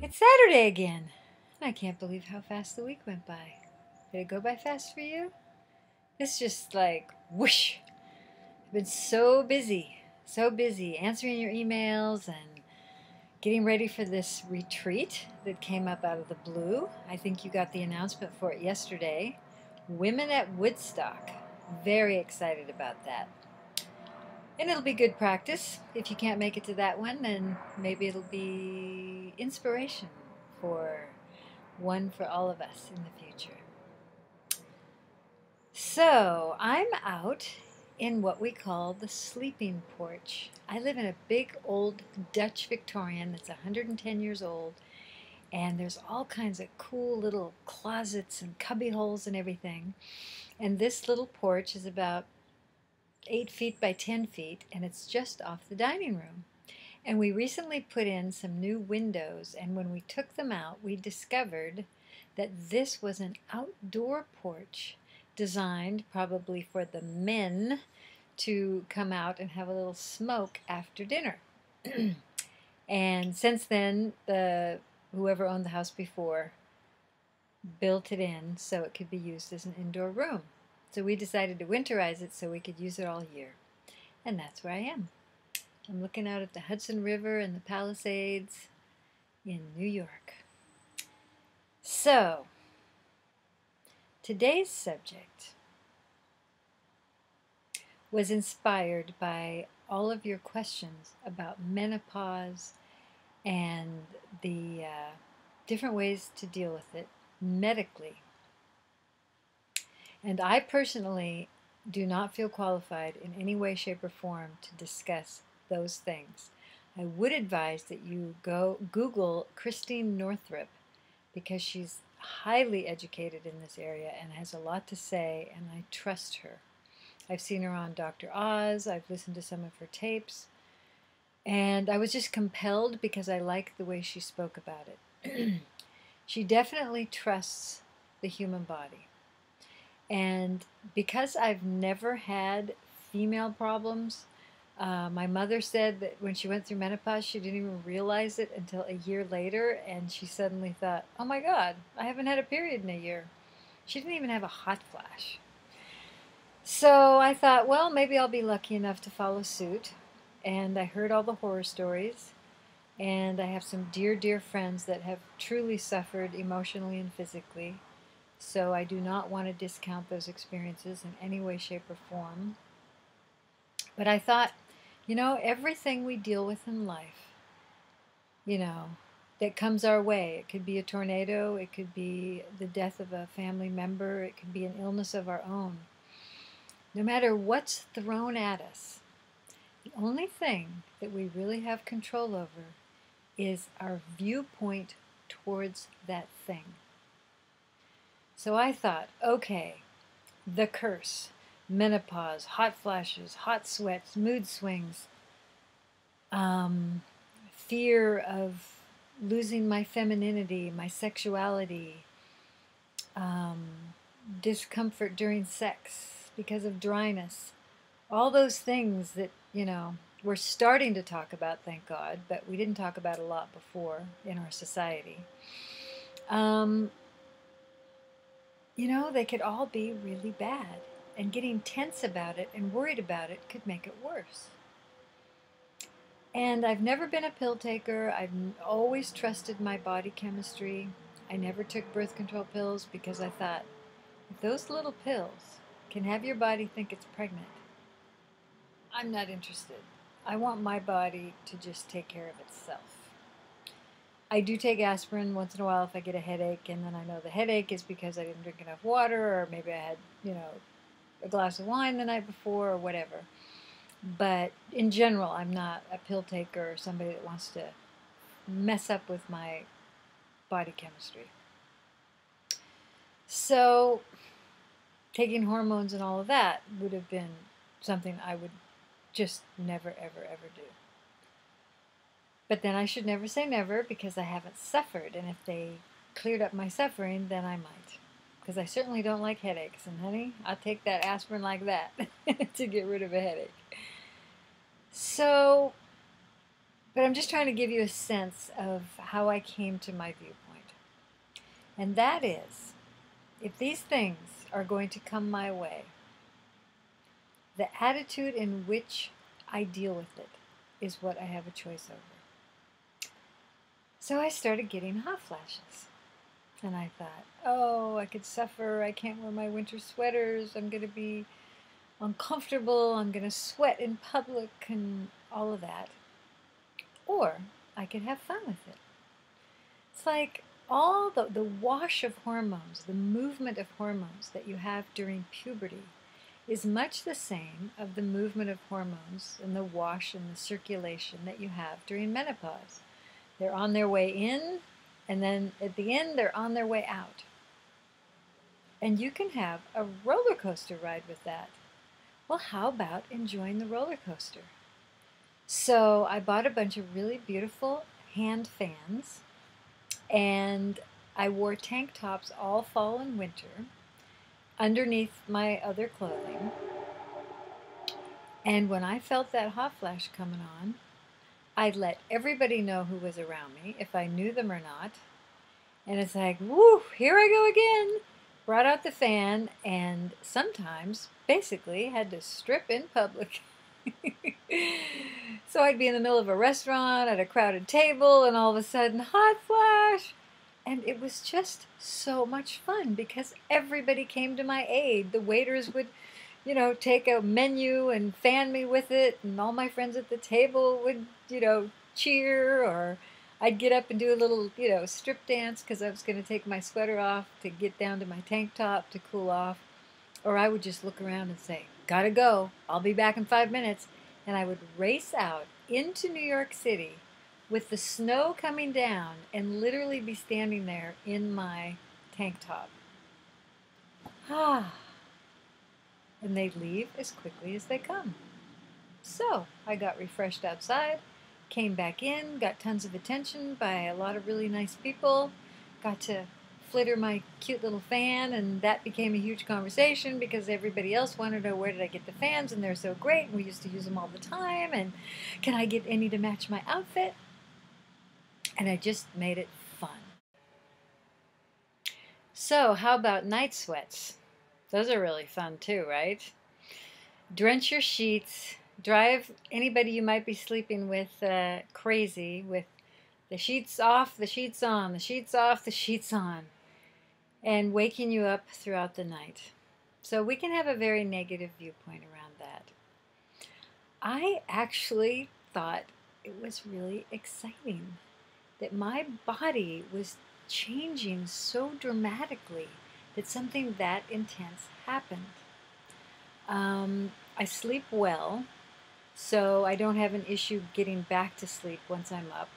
It's Saturday again, and I can't believe how fast the week went by. Did it go by fast for you? It's just like whoosh. I've been so busy answering your emails and getting ready for this retreat that came up out of the blue. I think you got the announcement for it yesterday. Women at Woodstock. Very excited about that. And it'll be good practice. If you can't make it to that one, then maybe it'll be inspiration for one for all of us in the future. So I'm out in what we call the sleeping porch. I live in a big old Dutch Victorian that's 110 years old, and there's all kinds of cool little closets and cubby holes and everything. And this little porch is about 8 feet by 10 feet, and it's just off the dining room. And we recently put in some new windows, and when we took them out, we discovered that this was an outdoor porch designed probably for the men to come out and have a little smoke after dinner. And since then, whoever owned the house before built it in so it could be used as an indoor room. So we decided to winterize it so we could use it all year. And that's where I am. I'm looking out at the Hudson River and the Palisades in New York. So, today's subject was inspired by all of your questions about menopause and the different ways to deal with it medically. And I personally do not feel qualified in any way, shape, or form to discuss those things. I would advise that you go Google Christiane Northrup, because she's highly educated in this area and has a lot to say, and I trust her. I've seen her on Dr. Oz, I've listened to some of her tapes, and I was just compelled because I liked the way she spoke about it. She definitely trusts the human body. And because I've never had female problems, my mother said that when she went through menopause, she didn't even realize it until a year later, and she suddenly thought, oh my God, I haven't had a period in a year. She didn't even have a hot flash. So I thought, well, maybe I'll be lucky enough to follow suit. And I heard all the horror stories, and I have some dear, dear friends that have truly suffered emotionally and physically. So I do not want to discount those experiences in any way, shape, or form. But I thought, everything we deal with in life, that comes our way. It could be a tornado, it could be the death of a family member, it could be an illness of our own. No matter what's thrown at us, the only thing that we really have control over is our viewpoint towards that thing. So I thought, okay, the curse, menopause, hot flashes, hot sweats, mood swings, fear of losing my femininity, my sexuality, discomfort during sex because of dryness, all those things that, we're starting to talk about, thank God, but we didn't talk about a lot before in our society. They could all be really bad, and getting tense about it and worried about it could make it worse. And I've never been a pill taker. I've always trusted my body chemistry. I never took birth control pills because I thought, if those little pills can have your body think it's pregnant, I'm not interested. I want my body to just take care of itself. I do take aspirin once in a while if I get a headache, and then I know the headache is because I didn't drink enough water, or maybe I had, a glass of wine the night before, or whatever. But in general, I'm not a pill taker or somebody that wants to mess up with my body chemistry. So taking hormones and all of that would have been something I would just never, ever, ever do. But then I should never say never, because I haven't suffered. And if they cleared up my suffering, then I might. Because I certainly don't like headaches. And honey, I'll take that aspirin like that to get rid of a headache. So, But I'm just trying to give you a sense of how I came to my viewpoint. And that is, if these things are going to come my way, the attitude in which I deal with it is what I have a choice over. So I started getting hot flashes. And I thought, oh, I could suffer. I can't wear my winter sweaters. I'm going to be uncomfortable. I'm going to sweat in public and all of that. Or I could have fun with it. It's like all the wash of hormones, the movement of hormones that you have during puberty is much the same of the movement of hormones and the wash and the circulation that you have during menopause. They're on their way in, and then at the end, they're on their way out. And you can have a roller coaster ride with that. Well, how about enjoying the roller coaster? So I bought a bunch of really beautiful hand fans, and I wore tank tops all fall and winter underneath my other clothing. And when I felt that hot flash coming on, I'd let everybody know who was around me, if I knew them or not. And it's like, woo, here I go again. Brought out the fan, and sometimes basically had to strip in public. So I'd be in the middle of a restaurant at a crowded table, and all of a sudden, hot flash. And it was just so much fun because everybody came to my aid. The waiters would, take a menu and fan me with it, and all my friends at the table would, cheer, or I'd get up and do a little, strip dance because I was going to take my sweater off to get down to my tank top to cool off. Or I would just look around and say, gotta go, I'll be back in 5 minutes. And I would race out into New York City with the snow coming down and literally be standing there in my tank top. And they'd leave as quickly as they come. So I got refreshed outside, came back in, got tons of attention by a lot of really nice people, got to flitter my cute little fan, and that became a huge conversation because everybody else wanted to know, where did I get the fans, and they're so great, and we used to use them all the time, and can I get any to match my outfit? And I just made it fun. So how about night sweats? Those are really fun too, right? Drench your sheets, drive anybody you might be sleeping with crazy with the sheets off, the sheets on, the sheets off, the sheets on, and waking you up throughout the night. So we can have a very negative viewpoint around that. I actually thought it was really exciting that my body was changing so dramatically that something that intense happened. I sleep well, so I don't have an issue getting back to sleep once I'm up.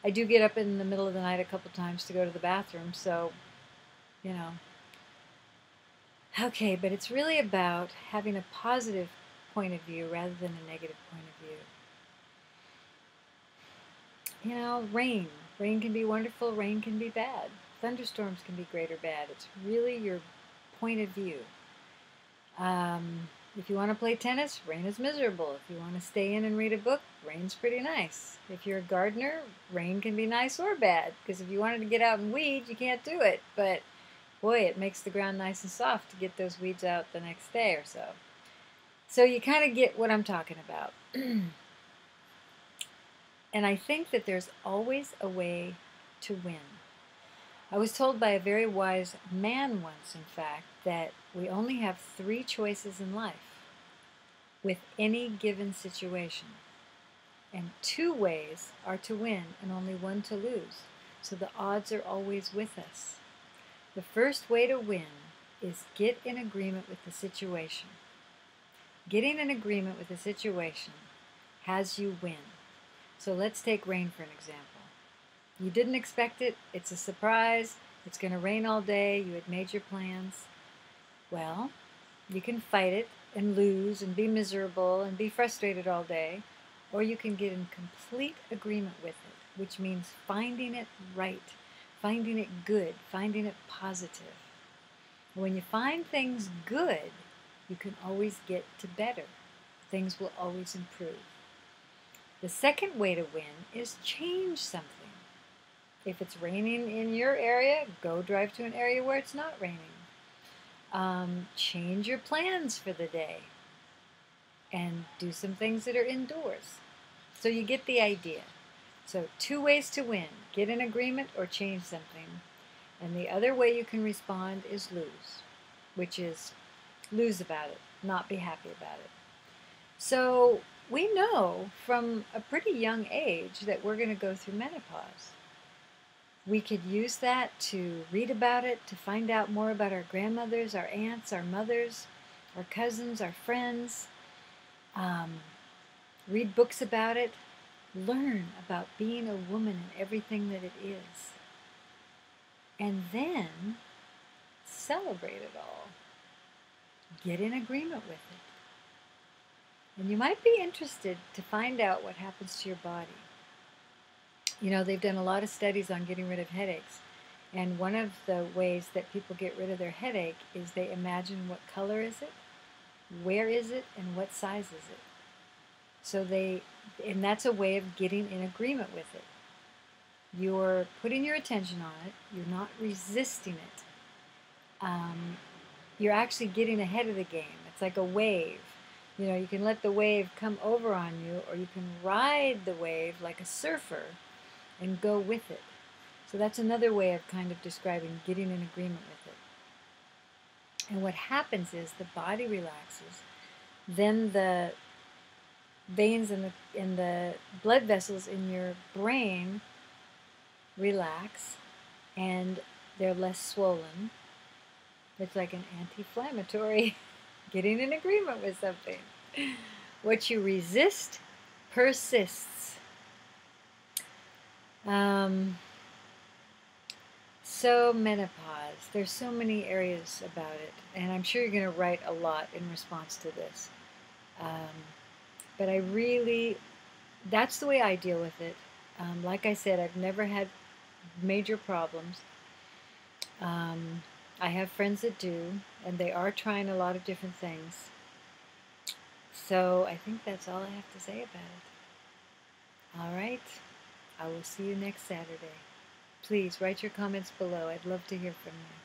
I do get up in the middle of the night a couple times to go to the bathroom, so, Okay, but it's really about having a positive point of view rather than a negative point of view. Rain. Rain can be wonderful, rain can be bad. Thunderstorms can be great or bad. It's really your point of view. If you want to play tennis, rain is miserable. If you want to stay in and read a book, rain's pretty nice. If you're a gardener, rain can be nice or bad, because if you wanted to get out and weed, you can't do it. But boy, it makes the ground nice and soft to get those weeds out the next day or so. So you kind of get what I'm talking about. And I think that there's always a way to win. I was told by a very wise man once, in fact, that we only have 3 choices in life with any given situation. And 2 ways are to win and only 1 to lose. So the odds are always with us. The first way to win is get in agreement with the situation. Getting in agreement with the situation has you win. So let's take rain for an example. You didn't expect it. It's a surprise. It's going to rain all day. You had made your plans. Well, you can fight it and lose and be miserable and be frustrated all day, or you can get in complete agreement with it, which means finding it right, finding it good, finding it positive. When you find things good, you can always get to better. Things will always improve. The second way to win is change something. If it's raining in your area, go drive to an area where it's not raining. Change your plans for the day and do some things that are indoors. So you get the idea. So 2 ways to win: get an agreement or change something. And the other way you can respond is lose, which is lose about it, not be happy about it. So we know from a pretty young age that we're going to go through menopause. We could use that to read about it, to find out more about our grandmothers, our aunts, our mothers, our cousins, our friends. Read books about it. Learn about being a woman and everything that it is. And then celebrate it all. Get in agreement with it. And you might be interested to find out what happens to your body. You know, they've done a lot of studies on getting rid of headaches. And one of the ways that people get rid of their headache is they imagine what color is it, where is it, and what size is it. So and that's a way of getting in agreement with it. You're putting your attention on it. You're not resisting it. You're actually getting ahead of the game. It's like a wave. You know, you can let the wave come over on you, or you can ride the wave like a surfer and go with it. So that's another way of kind of describing getting in agreement with it. And what happens is the body relaxes, then the veins and the blood vessels in your brain relax, and they're less swollen. It's like an anti-inflammatory, getting in agreement with something. What you resist persists. So menopause, there's so many areas about it, and I'm sure you're going to write a lot in response to this. But that's the way I deal with it. Like I said, I've never had major problems. I have friends that do, and they are trying a lot of different things. So I think that's all I have to say about it. All right. I will see you next Saturday. Please write your comments below. I'd love to hear from you.